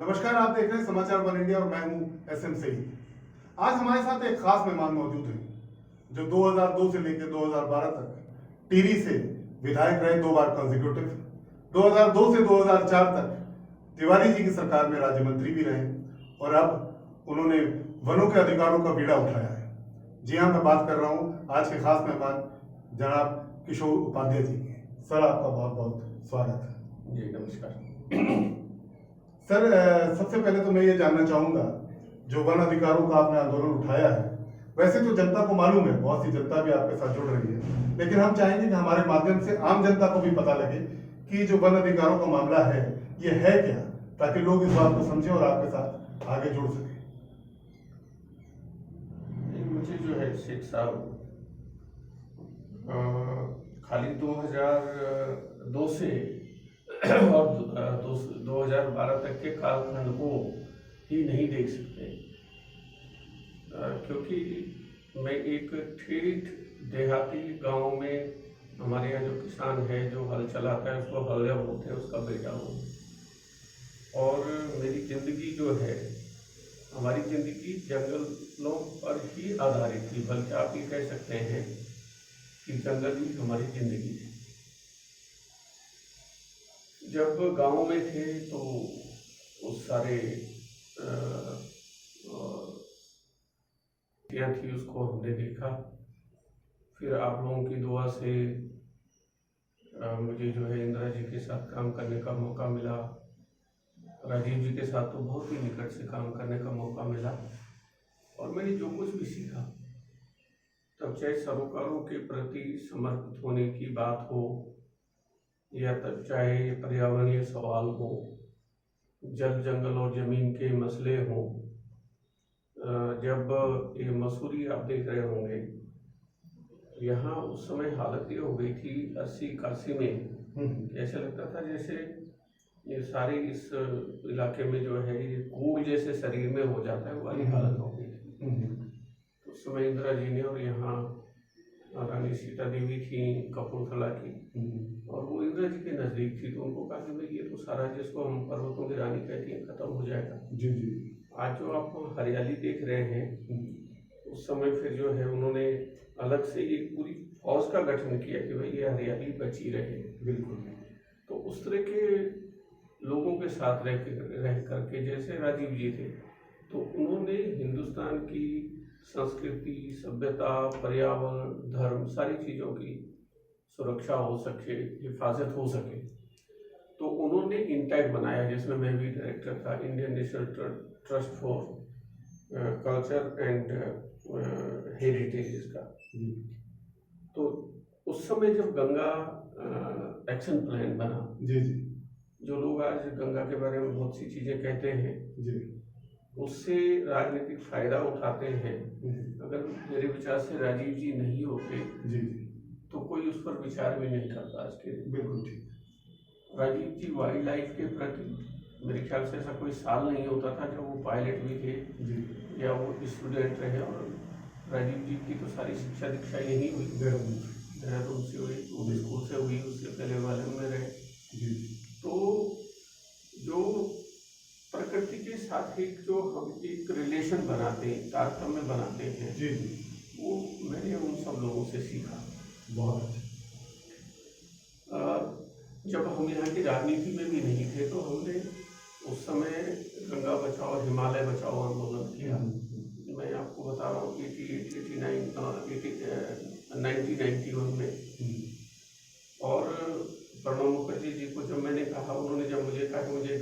नमस्कार, आप देख रहे हैं समाचार वन इंडिया और मैं हूं एसएम सईद। आज हमारे साथ एक खास मेहमान मौजूद हैं जो 2002 से लेकर 2012 तक टिहरी से विधायक रहे, 2 बार कंसेक्यूटिव। 2002 से 2004 तक तिवारी जी की सरकार में राज्य मंत्री भी रहे और अब उन्होंने वनों के अधिकारों का बीड़ा उठाया है। जी हाँ, मैं बात कर रहा हूँ आज के खास मेहमान जनाब किशोर उपाध्याय जी के। सर, आपका बहुत बहुत स्वागत है। जी नमस्कार। सर, सबसे पहले तो मैं ये जानना चाहूंगा, जो वन अधिकारों का आपने आंदोलन उठाया है, वैसे तो जनता को मालूम है, बहुत सी जनता भी आपके साथ जुड़ रही है, लेकिन हम चाहेंगे कि हमारे माध्यम से आम जनता को भी पता लगे कि जो वन अधिकारों का मामला है ये है क्या, ताकि लोग इस बात को समझें और आपके साथ आगे जुड़ सकें। मुझे जो है शेख साहब खाली 2002 से और 2012 तक के कालखंड को ही नहीं देख सकते, क्योंकि मैं एक ठेठ देहाती गांव में, हमारे यहाँ जो किसान है जो हल चलाता है उसको हल बोलते हैं, उसका बेटा हूँ। और मेरी ज़िंदगी जो है, हमारी ज़िंदगी जंगलों पर ही आधारित थी, बल्कि आप ये कह सकते हैं कि जंगल ही हमारी ज़िंदगी थी। जब गांव में थे तो उस सारे थी, उसको हमने देखा। फिर आप लोगों की दुआ से मुझे जो है इंदिरा जी के साथ काम करने का मौका मिला, राजीव जी के साथ तो बहुत ही निकट से काम करने का मौका मिला। और मैंने जो कुछ भी सीखा, तब चाहे सरोकारों के प्रति समर्पित होने की बात हो, या तब चाहे पर्यावरणीय सवाल हो, जल जंगल और ज़मीन के मसले हों। जब ये मसूरी आप देख रहे होंगे, यहाँ उस समय हालत ये हो गई थी 80-81 में, ऐसा लगता था जैसे ये सारे इस इलाके में जो है ये कोल जैसे शरीर में हो जाता है, वाली हालत हो गई थी। उस समय इंदिरा जी ने, और यहाँ रानी सीता देवी थी कपूरथला की, और वो इंदिरा जी के नज़दीक थी, तो उनको कहा कि भाई ये तो सारा जिसको हम पर्वतों की रानी कहती हैं खत्म हो जाएगा। जी जी। आज जो आप हरियाली देख रहे हैं, उस समय फिर जो है उन्होंने अलग से एक पूरी फौज का गठन किया कि भाई ये हरियाली बची रहे। बिल्कुल। तो उस तरह के लोगों के साथ रह करके, जैसे राजीव जी थे, तो उन्होंने हिंदुस्तान की संस्कृति, सभ्यता, पर्यावरण, धर्म, सारी चीज़ों की सुरक्षा हो सके, हिफाजत हो सके, तो उन्होंने इंटैक्ट बनाया, जिसमें मैं भी डायरेक्टर था, Indian national trust for culture and heritage का। तो उस समय जब गंगा एक्शन प्लान बना, जी जी, जो लोग आज गंगा के बारे में बहुत सी चीज़ें कहते हैं जी, उससे राजनीतिक फायदा उठाते हैं। अगर मेरे विचार से राजीव जी नहीं होते जी, तो कोई उस पर विचार भी नहीं करता आज के दिन। बिल्कुल ठीक। राजीव जी वाइल्ड लाइफ के प्रति, मेरे ख्याल से ऐसा कोई साल नहीं होता था जब वो पायलट भी थे जी, या वो स्टूडेंट रहे। और राजीव जी की तो सारी शिक्षा दीक्षा यही हुई, देहरादून से हुई, वो स्कूल से हुई, उससे पहले वाले में रहे। जी। तो जो प्रकृति के साथ एक जो हम एक रिलेशन बनाते हैं, तारतम्य बनाते हैं, जी जी, वो मैंने उन सब लोगों से सीखा। बहुत अच्छा। जब हम यहाँ की राजनीति में भी नहीं थे तो हमने उस समय गंगा बचाओ, हिमालय बचाओ आंदोलन किया। मैं आपको बता रहा हूँ 1991 में। और प्रणब मुखर्जी जी को जब मैंने कहा, उन्होंने जब मुझे कहा कि मुझे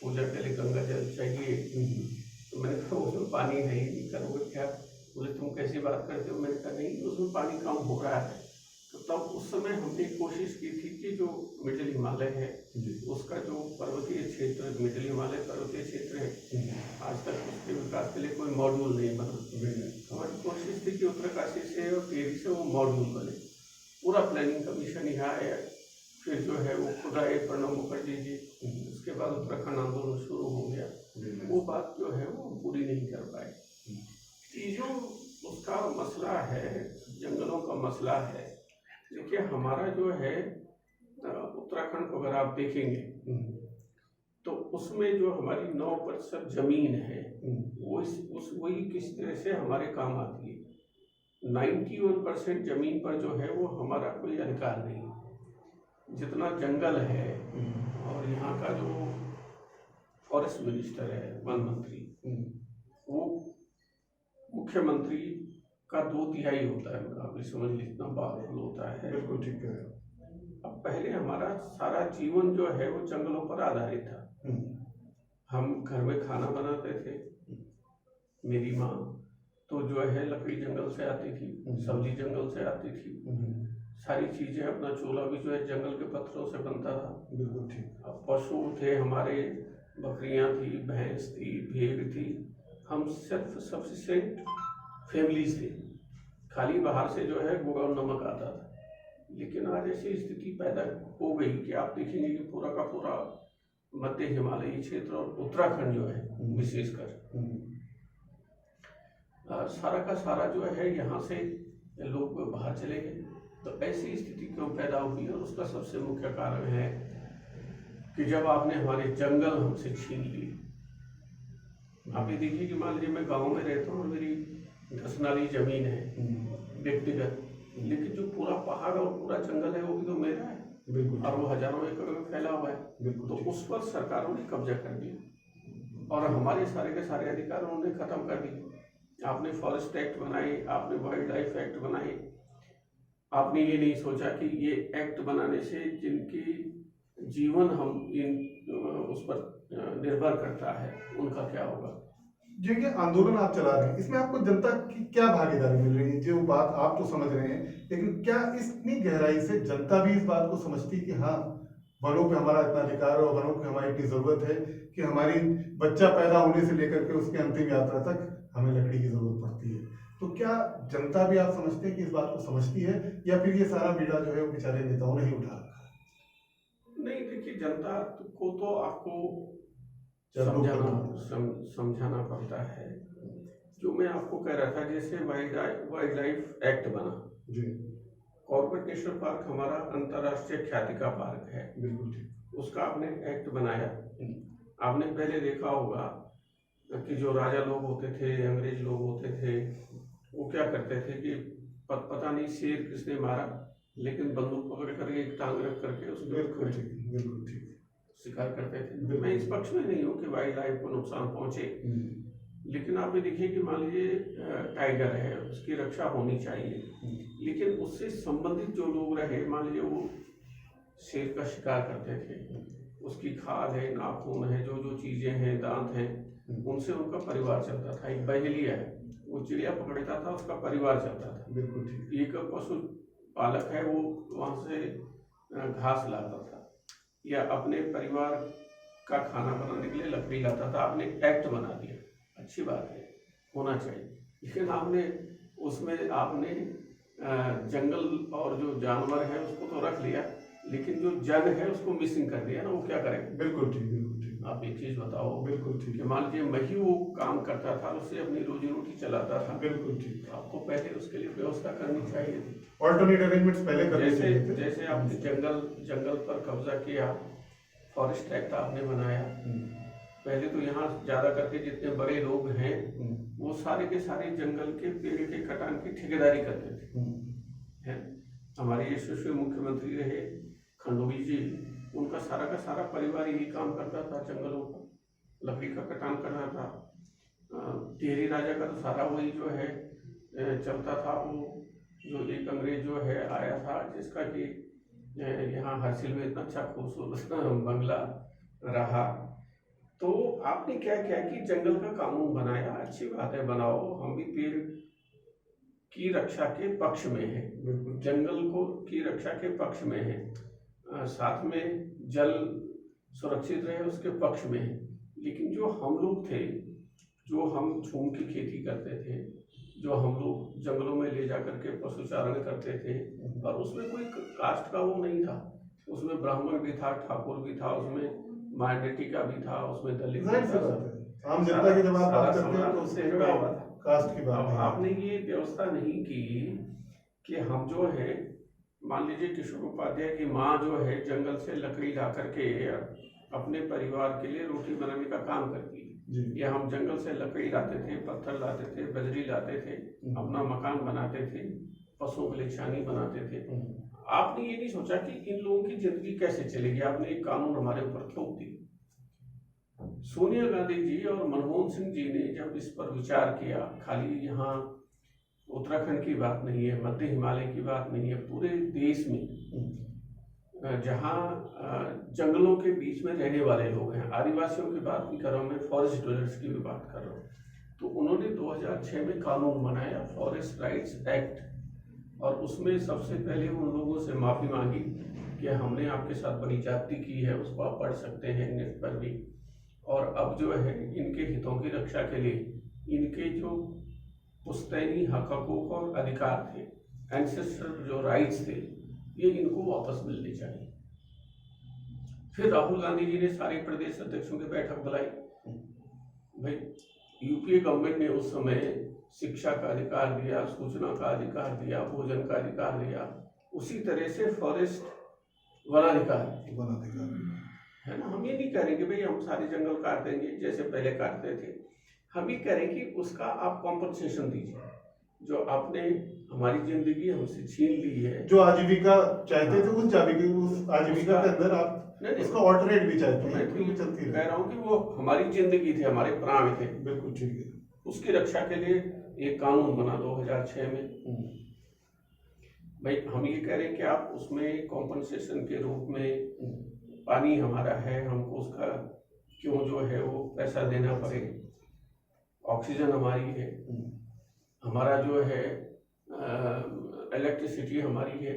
पूजा के लिए गंगा जल चाहिए, तो मैंने कहा उसमें पानी है ही नहीं, करोगे क्या? बोले तुम कैसी बात करते हो? मैंने कहा नहीं, उसमें पानी कम हो रहा है। तो तब उस समय हमने कोशिश की थी कि जो मिडिल हिमालय है, उसका जो पर्वतीय क्षेत्र, मिडिल हिमालय पर्वतीय क्षेत्र है, आज तक उसके विकास के लिए कोई मॉड्यूल नहीं बना। हमारी कोशिश थी कि उत्तरकाशी से और टिहरी से वो मॉड्यूल बने। पूरा प्लानिंग कमीशन यहाँ आया, फिर जो है वो खुद आए प्रणब मुखर्जी जी, उसके बाद उत्तराखंड आंदोलन शुरू हो गया। वो बात जो है वो पूरी नहीं कर पाए। चीज़ों उसका मसला है, जंगलों का मसला है। देखिए हमारा जो है उत्तराखंड को अगर आप देखेंगे तो उसमें जो हमारी 9% जमीन है वो वही किस तरह से हमारे काम आती है। 91% जमीन पर जो है वो हमारा कोई अधिकार नहीं। जितना जंगल है और यहाँ का जो फॉरेस्ट मिनिस्टर है, वन मंत्री, वो मुख्यमंत्री का 2/3 होता है। आप समझ लीजिए इतना पावरफुल होता है। बिल्कुल ठीक है। अब पहले हमारा सारा जीवन जो है वो जंगलों पर आधारित था। हम घर में खाना बनाते थे, मेरी माँ तो जो है लकड़ी जंगल से आती थी, सब्जी जंगल से आती थी, सारी चीजें, अपना चूल्हा भी जो है जंगल के पत्थरों से बनता था। बिल्कुल ठीक। अब पशु थे हमारे, बकरियां थी, भैंस थी, भेड़ थी। हम सिर्फ सफिशिएंट फैमिलीज थे। खाली बाहर से जो है गुड़ और नमक आता था। लेकिन आज ऐसी स्थिति पैदा हो गई कि आप देखेंगे कि पूरा का पूरा मध्य हिमालयी क्षेत्र और उत्तराखंड जो है विशेषकर सारा का सारा जो है यहाँ से लोग बाहर चले गए। तो ऐसी स्थिति क्यों पैदा हुई, और उसका सबसे मुख्य कारण है कि जब आपने हमारे जंगल हमसे छीन लिए। आप ये देखिए कि मान लीजिए मैं गांव में रहता हूँ, मेरी 10 नाली जमीन है व्यक्तिगत, लेकिन जो पूरा पहाड़ और पूरा जंगल है वो भी तो मेरा है। बिल्कुल। और वो हजारों एकड़ में फैला हुआ है। बिल्कुल। तो उस पर सरकारों ने कब्जा कर दिया और हमारे सारे के सारे अधिकार उन्होंने खत्म कर दिए। आपने फॉरेस्ट एक्ट बनाए, आपने वाइल्ड लाइफ एक्ट बनाए। आपने ये नहीं सोचा कि ये एक्ट बनाने से जिनकी जीवन हम उस पर निर्भर करता है उनका क्या होगा। जो ये आंदोलन आप चला रहे हैं, इसमें आपको जनता की क्या भागीदारी मिल रही है? जो बात आप तो समझ रहे हैं, लेकिन क्या इतनी गहराई से जनता भी इस बात को समझती है कि हाँ, वनों पे हमारा इतना अधिकार है और वनों की हमारी इतनी जरूरत है कि हमारी बच्चा पैदा होने से लेकर के उसकी अंतिम यात्रा तक हमें लकड़ी की जरूरत पड़ती है? तो क्या जनता भी आप समझते हैं कि इस बात को समझती है, या फिर ये सारा बीड़ा जो है वो बेचारे नेताओं ने ही उठा रखा है? नहीं, देखिए, जनता को तो आपको समझाना पड़ता है। जो मैं आपको कह रहा था, जैसे वाइल्ड लाइफ एक्ट बना जी, कॉर्बेट नेशनल पार्क हमारा अंतर्राष्ट्रीय ख्याति का पार्क है। बिल्कुल ठीक। उसका आपने एक्ट बनाया। आपने पहले देखा होगा कि जो राजा लोग होते थे, अंग्रेज लोग होते थे, वो क्या करते थे कि पता नहीं शेर किसने मारा, लेकिन बंदूक पकड़ करके एक टांग रख करके उसको बिल्कुल ठीक शिकार करते थे। मैं इस पक्ष में नहीं हूँ कि वाइल्ड लाइफ को नुकसान पहुंचे, लेकिन आप ये देखिए कि मान लीजिए टाइगर है, उसकी रक्षा होनी चाहिए, लेकिन उससे संबंधित जो लोग रहे, मान लीजिए वो शेर का शिकार करते थे, उसकी खाल है, नाखून है, जो जो चीजें हैं, दांत हैं, उनसे उनका परिवार चलता था। एक बहेलिया है, वो चिड़िया पकड़ता था, उसका परिवार चलता था। बिल्कुल ठीक। एक पशु पालक है, वो वहां से घास लाता था या अपने परिवार का खाना बनाने के लिए लकड़ी लाता था। आपने एक्ट बना दिया, अच्छी बात है, होना चाहिए, लेकिन आपने जंगल और जो जानवर है उसको तो रख लिया, लेकिन जो जन है उसको मिसिंग कर दिया ना। वो क्या करेंगे? बिल्कुल ठीक। आप एक चीज बताओ। बिल्कुल ठीक। मान लीजिए मैं ही वो काम करता था, उससे अपनी रोजी रोटी चलाता था। बिल्कुल ठीक। आपको पहले उसके लिए व्यवस्था करनी चाहिए थी। ऑल्टरनेट अरेंजमेंट्स पहले करने चाहिए थे। जैसे आपने जंगल पर कब्जा किया, फॉरेस्ट एक्ट आपने बनाया। पहले तो यहाँ ज्यादा करके जितने बड़े लोग हैं वो सारे के सारे जंगल के पेड़ के कटान की ठेकेदारी करते थे। है, हमारे यशस्वी मुख्यमंत्री रहे खंडोवी जी, उनका सारा का सारा परिवार यही काम करता था, जंगलों को लकड़ी का कटान करना था। टिहरी राजा का तो सारा वही जो है चलता था। वो जो एक अंग्रेज जो है आया था, जिसका कि यहाँ हरसिल में इतना अच्छा खूबसूरत बंगला रहा। तो आपने क्या किया कि जंगल का कानून बनाया, अच्छी बात है, बनाओ, हम भी पेड़ की रक्षा के पक्ष में है, जंगल को की रक्षा के पक्ष में है, साथ में जल सुरक्षित रहे उसके पक्ष में है। लेकिन जो हम लोग थे, जो हम झूम की खेती करते थे, जो हम लोग जंगलों में ले जा करके पशुचारण करते थे, और उसमें कोई कास्ट का वो नहीं था, उसमें ब्राह्मण भी था, ठाकुर भी था, उसमें माइनॉरिटी का भी था, उसमें दलित भी था। आम जनता की जब आप बात करते हैं तो उससे जुड़ा हुआ था, कास्ट की बात। आपने ये व्यवस्था नहीं की कि हम जो है, मान लीजिए किशोर उपाध्याय की माँ जो है जंगल से लकड़ी ला करके अपने परिवार के लिए रोटी बनाने का काम करती जी। है। या हम जंगल से लकड़ी लाते थे, पत्थर लाते थे, बजरी लाते थे, अपना मकान बनाते थे, पशुओं के लिए छानी बनाते थे। आपने ये नहीं सोचा कि इन लोगों की जिंदगी कैसे चलेगी, आपने एक कानून हमारे ऊपर थोप दी। सोनिया गांधी जी और मनमोहन सिंह जी ने जब इस पर विचार किया, खाली यहाँ उत्तराखंड की बात नहीं है, मध्य हिमालय की बात नहीं है, पूरे देश में जहाँ जंगलों के बीच में रहने वाले लोग हैं, आदिवासियों की बात नहीं कर रहा हूँ मैं, फॉरेस्ट ड्वेलर्स की भी बात कर रहा हूँ, तो उन्होंने 2006 में कानून बनाया फॉरेस्ट राइट्स एक्ट, और उसमें सबसे पहले उन लोगों से माफ़ी मांगी कि हमने आपके साथ बड़ी ज्यादती की है, उसको आप पढ़ सकते हैं नेट पर भी, और अब जो है इनके हितों की रक्षा के लिए इनके जो पुश्तैनी हकूक़ और अधिकार थे, एंसेस्टर जो राइट्स थे, ये इनको वापस मिलने चाहिए। फिर राहुल गांधी जी ने सारे प्रदेश अध्यक्षों की बैठक बुलाई। भाई यूपीए गवर्नमेंट ने उस समय शिक्षा का अधिकार दिया, सूचना का अधिकार दिया, भोजन का अधिकार दिया, उसी तरह से फॉरेस्ट वनाधिकार है ना। हम ये नहीं करेंगे भाई हम सारे जंगल काट देंगे जैसे पहले काटते थे, हम ये करेंगे उसका आप कॉम्पनसेशन दीजिए। जो आपने हमारी जिंदगी हमसे छीन ली है, जो आजीविका चाहते थे, उस आजीविका के अंदर आप उसका ऑल्टरनेट भी चाहते हैं, मैं तो चलती कह रहा हूँ कि वो हमारी जिंदगी थे, हमारे प्राण थे, बिल्कुल ठीक है, उसकी रक्षा के लिए एक कानून बना 2006 में। भाई हम ये कह रहे हैं कि आप उसमें कॉम्पनसेशन के रूप में पानी हमारा है, हमको उसका क्यों जो है वो पैसा देना पड़े, ऑक्सीजन हमारी है, हमारा जो है इलेक्ट्रिसिटी हमारी है,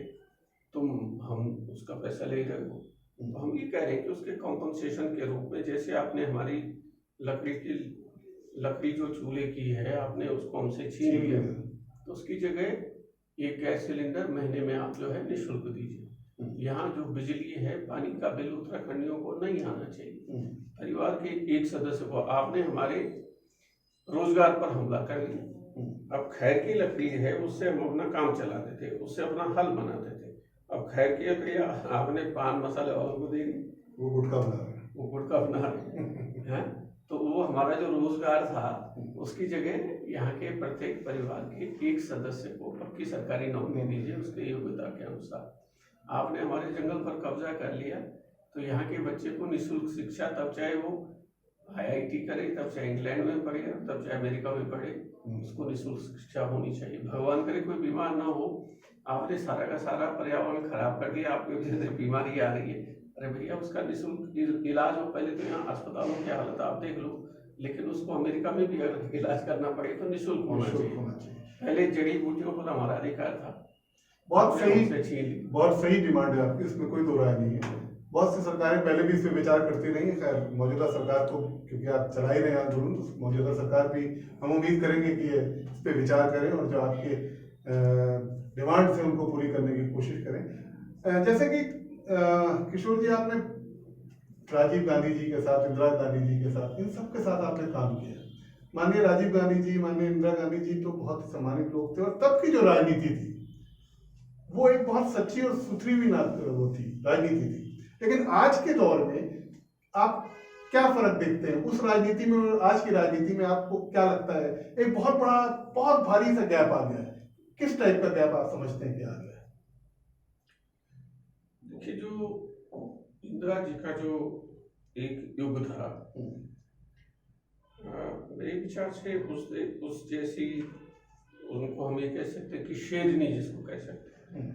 तुम हम उसका पैसा ले रहे हो। तो हम ये कह रहे हैं कि उसके कॉम्पनसेशन के रूप में, जैसे आपने हमारी लकड़ी जो चूल्हे की है आपने उसको हमसे छीन लिया, तो उसकी जगह एक गैस सिलेंडर महीने में आप जो है निःशुल्क दीजिए। यहाँ जो बिजली है, पानी का बिल उत्तराखंडियों को नहीं आना चाहिए। परिवार के एक सदस्य को आपने हमारे रोजगार पर हमला कर दिया। अब खैर की लकड़ी है, उससे हम अपना काम चलाते थे, उससे अपना हल बनाते थे। अब खैर की लकड़ी आपने पान मसाले वालों को दे दी, वो गुटखा बना रहे हैं। तो वो हमारा जो रोजगार था उसकी जगह यहाँ के प्रत्येक परिवार के एक सदस्य को पक्की सरकारी नौकरी दीजिए उसके योग्यता के अनुसार। आपने हमारे जंगल पर कब्जा कर लिया, तो यहाँ के बच्चे को निःशुल्क शिक्षा, तब चाहे वो IIT करे, तब चाहे इंग्लैंड में पढ़े, तब चाहे अमेरिका में पढ़े, उसको निःशुल्क शिक्षा होनी चाहिए। भगवान करे कोई बीमार ना हो, आपने सारा का सारा पर्यावरण खराब कर दिया, आपकी वजह से बीमारी आ रही है, अरे भैया उसका निःशुल्क इलाज हो। पहले तो यहाँ अस्पतालों की हालत आप देख लो, लेकिन उसको अमेरिका में भी अगर इलाज करना पड़े तो निःशुल्क होना चाहिए। पहले जड़ी बूटियों पर हमारा अधिकार था। बहुत सही डिमांड है आपकी, इसमें कोई दो राय नहीं है। बहुत सी सरकारें पहले भी इस पे विचार करती रही। खैर मौजूदा सरकार को, क्योंकि आप चला ही रहे हैं आंदोलन, तो मौजूदा सरकार भी हम उम्मीद करेंगे कि ये इस पे विचार करें और जो आपके डिमांड से उनको पूरी करने की कोशिश करें। जैसे कि किशोर जी, आपने राजीव गांधी जी के साथ, इंदिरा गांधी जी के साथ, इन सब के साथ आपने काम किया। माननीय राजीव गांधी जी, माननीय इंदिरा गांधी जी तो बहुत सम्मानित लोग थे, और तब की जो राजनीति थी वो एक बहुत सच्ची और सुथरी भी वो थी, राजनीति थी। लेकिन आज के दौर में आप क्या फर्क देखते हैं उस राजनीति में और आज की राजनीति में? आपको क्या लगता है एक बहुत भारी सा गैप आ गया है? किस टाइप का गैप आप समझते हैं कि आ गया है? देखिए, जो इंदिरा जी का जो एक युग था, मेरे विचार से उस जैसी, उनको हम ये कह सकते हैं कि शेरनी जिसको कह सकते हैं,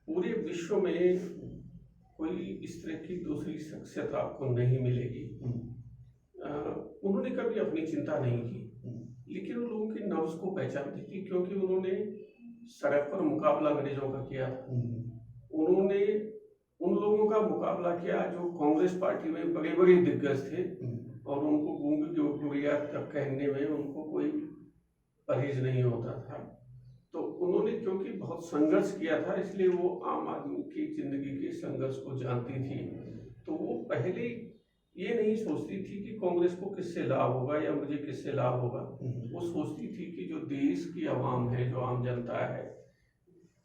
पूरे विश्व में कोई इस तरह की दूसरी शख्सियत आपको नहीं मिलेगी। उन्होंने कभी अपनी चिंता नहीं की, लेकिन उन लोगों की नब्ज को पहचानती थी, क्योंकि उन्होंने सड़क पर मुकाबला अंग्रेजों का किया। उन्होंने उन लोगों का मुकाबला किया जो कांग्रेस पार्टी में बड़े बड़े दिग्गज थे, और उनको गूंगी गुड़िया तक कहने में उनको कोई परहेज नहीं होता था। तो उन्होंने क्योंकि बहुत संघर्ष किया था, इसलिए वो आम आदमी की जिंदगी के संघर्ष को जानती थी। तो वो पहले ये नहीं सोचती थी कि कांग्रेस को किससे लाभ होगा या मुझे किससे लाभ होगा। वो सोचती थी कि जो देश की आवाम है, जो आम जनता है,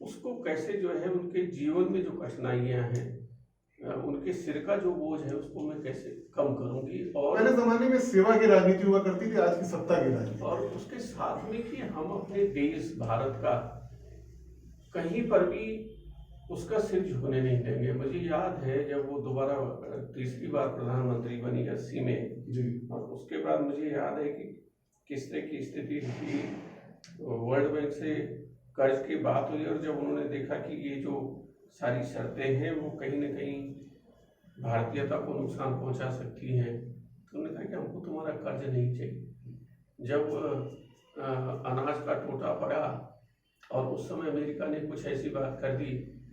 उसको कैसे जो है उनके जीवन में जो कठिनाइयाँ हैं, उनके उनके सिर का जो बोझ है उसको मैं कैसे कम करूंगी, और पहले जमाने में सेवा की राजनीति हुआ करती थी, आज की सत्ता की राजनीति। और उसके साथ में कि हम अपने देश भारत का कहीं पर भी उसका सिर झुकने नहीं देंगे। मुझे याद है जब वो दोबारा तीसरी बार प्रधानमंत्री बनी 80 में जी। और उसके बाद मुझे याद है कि किस तरह की स्थिति थी, वर्ल्ड बैंक से कर्ज की बात हुई और जब उन्होंने देखा कि ये जो सारी शर्तें हैं वो कहीं ना कहीं भारतीयता को नुकसान पहुंचा सकती हैं, तो उन्होंने कहा कि हमको तुम्हारा कर्ज नहीं चाहिए। जब अनाज का टोटा पड़ा और उस समय अमेरिका ने कुछ ऐसी बात कर दी,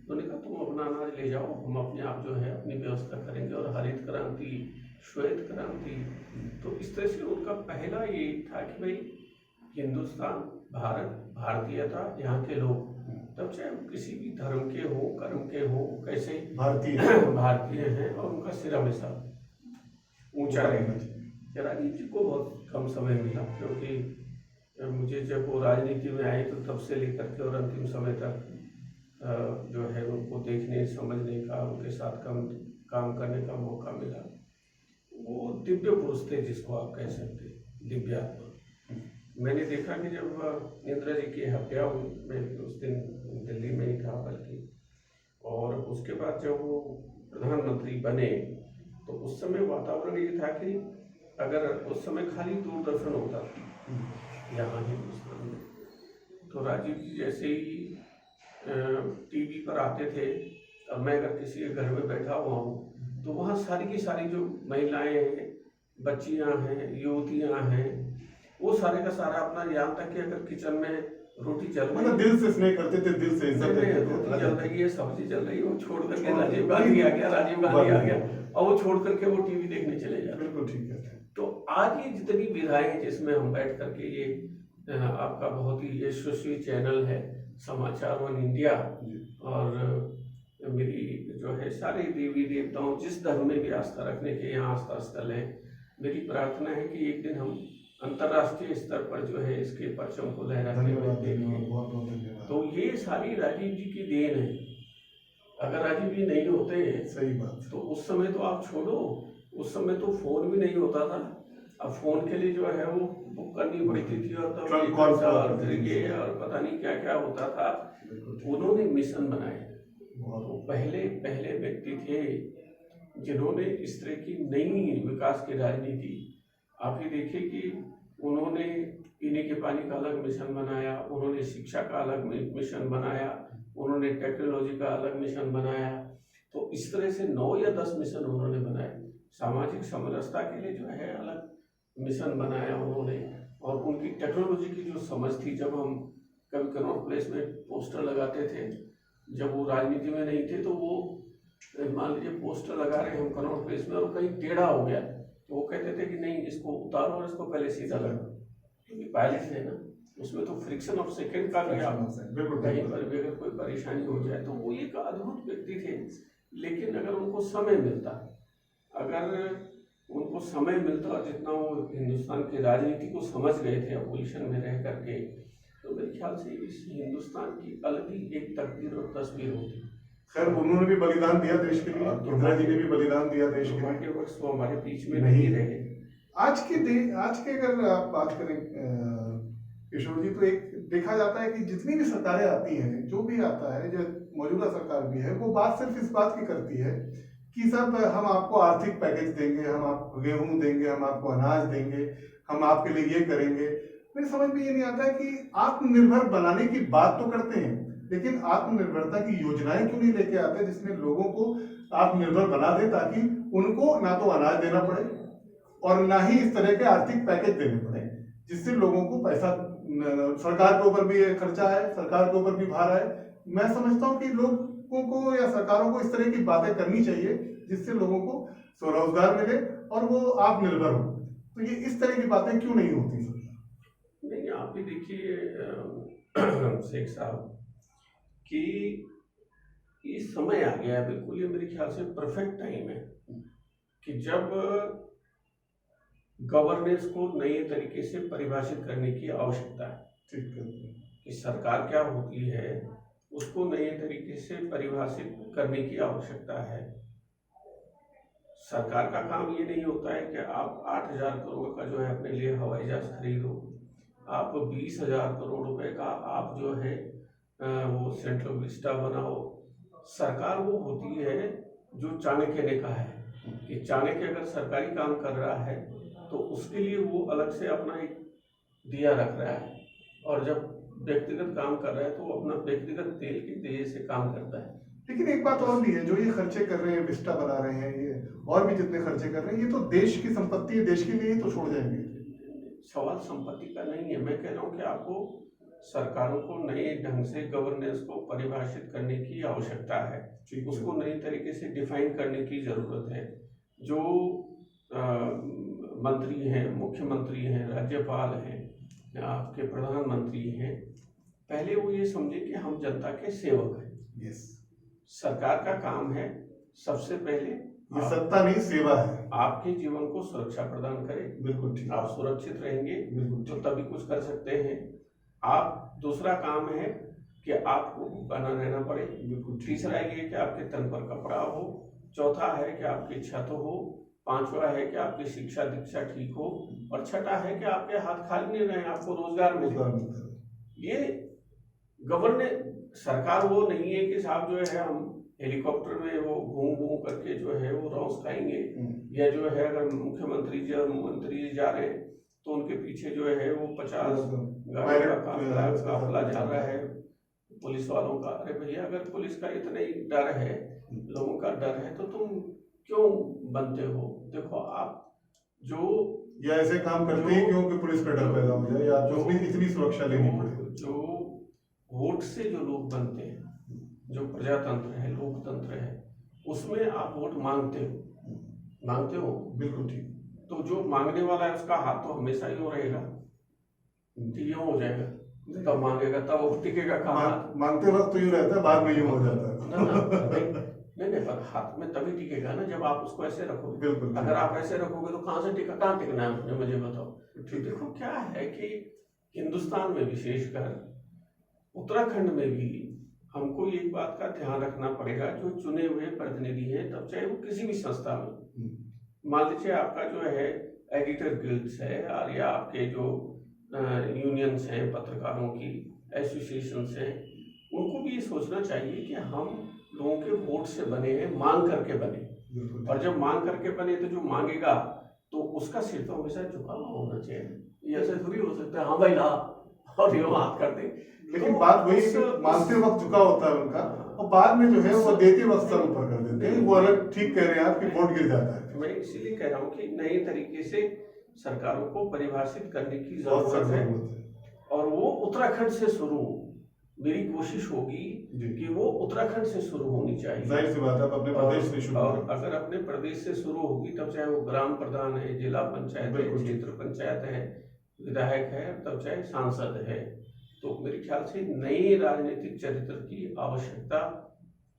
उन्होंने कहा तुम अपना अनाज ले जाओ, हम अपने आप जो है अपनी व्यवस्था करेंगे। और हरित क्रांति, श्वेत क्रांति, तो इस तरह से उनका पहला ये था कि भाई हिंदुस्तान, भारत, भारतीयता, यहाँ के लोग, तब चाहे वो किसी भी धर्म के हो, कर्म के हो, कैसे भारतीय भारतीय हैं और उनका सिर हमेशा ऊंचा रहेगा। राजीव जी को बहुत कम समय मिला, क्योंकि मुझे जब वो राजनीति में आए तो तब से लेकर के और अंतिम समय तक जो है उनको देखने समझने का, उनके साथ काम करने का मौका मिला। वो दिव्य पुरुष थे जिसको आप कह सकते, दिव्यात्मा। मैंने देखा कि जब इंदिरा जी की हत्या हुई, मैं उस दिन दिल्ली में ही था बल्कि, और उसके बाद जब वो प्रधानमंत्री बने तो उस समय वातावरण ये था कि अगर उस समय खाली दूरदर्शन होता था यहाँ हिंदुस्तान में, तो राजीव जी जैसे ही टीवी पर आते थे, और मैं अगर किसी के घर में बैठा हुआ हूँ तो वहाँ सारी की सारी जो महिलाएं हैं, बच्चियाँ हैं, युवतियाँ हैं, वो सारे का सारा अपना, यहाँ तक कि अगर किचन में रोटी चल रही, मतलब दिल से स्नेह करते थे, दिल से इज्जत देते थे। रोटी चल रही है, सब्जी चल रही है, वो छोड़ करके राजीव गांधी आ गया, राजीव गांधी आ गया, और वो छोड़ करके वो टीवी देखने चले जाते। बिल्कुल ठीक कहते हैं। तो आज ये जितनी विधाएं हैं जिसमें हम बैठ करके ये आपका बहुत ही यशस्वी चैनल है समाचार वन इंडिया, और मेरी जो है सारे देवी देवताओं, जिस धर्म में भी आस्था रखने के यहाँ आस्था स्थल है, मेरी प्रार्थना है कि एक दिन हम अंतर्राष्ट्रीय स्तर पर जो है इसके परचम को लहराते हुए देखें। बहुत बहुत धन्यवाद। तो ये सारी राजीव जी की देन है। अगर राजीव जी नहीं होते, सही बात, तो उस समय तो आप छोड़ो, उस समय तो फोन भी नहीं होता था। अब फोन के लिए जो है वो बुक करनी पड़ती थी, और तब और फिर ये और पता नहीं क्या क्या होता था। उन्होंने मिशन बनाए, तो पहले व्यक्ति थे जिन्होंने इस तरह की नई विकास की राजनीति, आप ये देखिए कि उन्होंने पीने के पानी का अलग मिशन बनाया, उन्होंने शिक्षा का अलग मिशन बनाया, उन्होंने टेक्नोलॉजी का अलग मिशन बनाया। तो इस तरह से 9 या 10 मिशन उन्होंने बनाए। सामाजिक समरसता के लिए जो है अलग मिशन बनाया उन्होंने, और उनकी टेक्नोलॉजी की जो समझ थी, जब हम कभी कनॉट प्लेस में पोस्टर लगाते थे, जब वो राजनीति में नहीं थे, तो वो मान लीजिए पोस्टर लगा रहे हैं हम कनॉट प्लेस में और कहीं टेढ़ा हो गया, तो वो कहते थे कि नहीं, इसको उतारो और इसको पहले सीधा लगाओ, क्योंकि पायलट है ना, उसमें तो फ्रिक्शन ऑफ सेकंड का भी आप कहीं पर भी अगर कोई परेशानी हो जाए। तो वो एक अद्भुत व्यक्ति थे। लेकिन अगर उनको समय मिलता, और जितना वो हिंदुस्तान की राजनीति को समझ गए थे अपोजिशन में रह करके, तो मेरे ख्याल से इस हिंदुस्तान की अलग ही एक तकदीर और तस्वीर होती। खैर उन्होंने भी बलिदान दिया देश के लिए, इंदिरा जी ने भी बलिदान दिया देश के लिए। वक्त वो हमारे बीच में नहीं रहे। आज के अगर आप बात करें किशोर जी, तो एक देखा जाता है कि जितनी भी सरकारें आती हैं, जो भी आता है, जो मौजूदा सरकार भी है, वो बात सिर्फ इस बात की करती है कि सब हम आपको आर्थिक पैकेज देंगे, हम आपको गेहूं देंगे, हम आपको अनाज देंगे, हम आपके लिए ये करेंगे। मेरी समझ में ये नहीं आता है कि आत्मनिर्भर बनाने की बात तो करते हैं, लेकिन आत्मनिर्भरता की योजनाएं क्यों नहीं लेके आते जिसमें लोगों को आत्मनिर्भर बना दे, ताकि उनको ना तो अनाज देना पड़े और ना ही इस तरह के आर्थिक पैकेज देने पड़े, जिससे लोगों को पैसा, सरकार के ऊपर भी खर्चा है, सरकार के ऊपर भी भार है। मैं समझता हूँ कि लोगों को या सरकारों को इस तरह की बातें करनी चाहिए जिससे लोगों को स्वरोजगार मिले और वो आत्मनिर्भर हो। तो ये इस तरह की बातें क्यों नहीं होती? नहीं, आप भी देखिए शेख साहब कि ये समय आ गया है, बिल्कुल ये मेरे ख्याल से परफेक्ट टाइम है कि जब गवर्नेंस को नए तरीके से परिभाषित करने की आवश्यकता है। ठीक है, कि सरकार क्या होती है उसको नए तरीके से परिभाषित करने की आवश्यकता है। सरकार का काम ये नहीं होता है कि आप 8,000 करोड़ का जो है अपने लिए हवाई जहाज खरीदो, आप 20,000 करोड़ रुपए का आप जो है वो सेंट्रल विस्टा बनाओ। सरकार वो होती है जो चाणक्य ने कहा है कि चाणक्य अगर सरकारी काम कर रहा है तो उसके लिए वो अलग से अपना एक दिया रख रहा है, और जब व्यक्तिगत काम कर रहा है तो वो अपना व्यक्तिगत तेल के दिए से काम करता है। लेकिन एक बात और भी है, जो ये खर्चे कर रहे हैं, विस्टा बना रहे हैं, ये और भी जितने खर्चे कर रहे हैं, ये तो देश की संपत्ति है, देश के लिए ही तो छोड़ जाएंगे। सवाल संपत्ति का नहीं है। मैं कह रहा हूँ कि आपको सरकारों को नए ढंग से गवर्नेंस को परिभाषित करने की आवश्यकता है, उसको नई तरीके से डिफाइन करने की जरूरत है। जो मंत्री हैं, मुख्यमंत्री हैं, राज्यपाल हैं, आपके प्रधानमंत्री हैं, पहले वो ये समझे कि हम जनता के सेवक हैं। यस, सरकार का काम है सबसे पहले, ये सत्ता नहीं सेवा है, आपके जीवन को सुरक्षा प्रदान करे। बिल्कुल ठीक, आप सुरक्षित रहेंगे बिल्कुल तो तभी कुछ कर सकते हैं आप। दूसरा काम है कि आपको भूखा न रहना पड़े। बिल्कुल। तीसरा ये कि आपके तन पर कपड़ा हो। चौथा है कि आपकी छत हो। पांचवा है कि आपकी शिक्षा दीक्षा ठीक हो। और छठा है कि आपके हाथ खाली नहीं रहे, आपको रोजगार मिले। ये गवर्नेंस सरकार वो नहीं है कि साहब जो है हम हेलीकॉप्टर में वो घूम घूम करके जो है वो रौस खाएंगे, या जो है अगर मुख्यमंत्री जी और मंत्री जी जा रहे हैं तो उनके पीछे जो है वो 50 गाड़ियों का काफिला जा रहा है पुलिस वालों का। अरे भैया, अगर पुलिस का इतना ही डर है, लोगों का डर है, तो तुम क्यों बनते हो? देखो, आप जो या ऐसे काम करते हैं क्योंकि पुलिस का डर पैदा हो जाए, या जो इतनी सुरक्षा लेनी पड़े। जो वोट से जो लोग बनते हैं, जो प्रजातंत्र है, लोकतंत्र है, उसमें आप वोट मांगते हो। बिल्कुल ठीक। तो जो मांगने वाला है उसका हाथ तो हमेशा ही हो रहेगा, यूं हो जाएगा। तब मांगेगा तब वो टिकेगा कहाँ? मांगते वक्त तो यूं रहता है, बाद में यूं हो जाता है। नहीं, पर हाथ में तभी टिकेगा ना जब आप उसको ऐसे रखोगे। बिल्कुल। अगर आप ऐसे रखोगे तो कहाँ से कहाँ टिकना है, मुझे बताओ। ठीक, देखो क्या है कि हिंदुस्तान में विशेषकर उत्तराखंड में भी हमको ये बात का ध्यान रखना पड़ेगा, जो चुने हुए प्रतिनिधि हैं, तब चाहे वो किसी भी संस्था में, मान लीजिए आपका जो है एडिटर गिल्ड्स है, और या आपके जो यूनियंस हैं, पत्रकारों की एसोसिएशंस हैं, उनको भी ये सोचना चाहिए कि हम लोगों के वोट से बने हैं, मांग करके बने। और जब मांग करके बने तो जो मांगेगा तो उसका सिर तो हमेशा झुका हुआ होना चाहिए। ये ऐसे थोड़ी हो सकता है हाँ भाई ला और ये बात कर दे। लेकिन बात वही है, मांगते वक्त झुका होता है उनका, और बाद में जो है वो देते वक्त सर ऊपर कर देते हैं। वो अलग, ठीक कह रहे हैं आप कि वोट गिर जाता है। मैं इसीलिए कह रहा हूँ कि नए तरीके से सरकारों को परिभाषित करने की जरूरत है, और वो उत्तराखंड से शुरू, मेरी कोशिश होगी कि वो उत्तराखंड से शुरू होनी चाहिए। जाहिर सी बात है, अपने प्रदेश से शुरू। और अगर अपने प्रदेश से शुरू होगी तब चाहे वो ग्राम प्रधान है, जिला पंचायत है, क्षेत्र पंचायत है, विधायक है, तब चाहे सांसद है। तो मेरे ख्याल से नई राजनीतिक चरित्र की आवश्यकता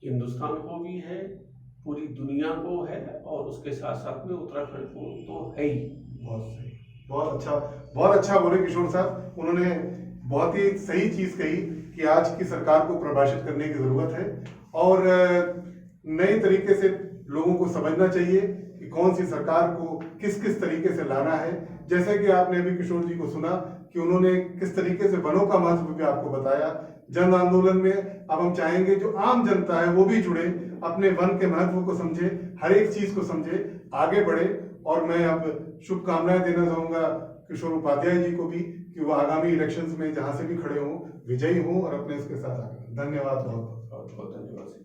हिंदुस्तान को भी है, पूरी दुनिया को है, और उसके साथ साथ में उत्तराखंड को तो है ही। बहुत सही, बहुत अच्छा बोले किशोर साहब। उन्होंने बहुत ही सही चीज कही कि आज की सरकार को प्रभाषित करने की जरूरत है, और नए तरीके से लोगों को समझना चाहिए कि कौन सी सरकार को किस किस तरीके से लाना है। जैसे कि आपने अभी किशोर जी को सुना कि उन्होंने किस तरीके से वनों का महत्व भी आपको बताया। जन आंदोलन में अब हम चाहेंगे जो आम जनता है वो भी जुड़े, अपने वन के महत्व को समझे, हर एक चीज को समझे, आगे बढ़े। और मैं अब शुभकामनाएं देना चाहूंगा किशोर उपाध्याय जी को भी कि वो आगामी इलेक्शंस में जहां से भी खड़े हों, विजयी हों और अपने इसके साथ आगे। धन्यवाद, बहुत बहुत धन्यवाद।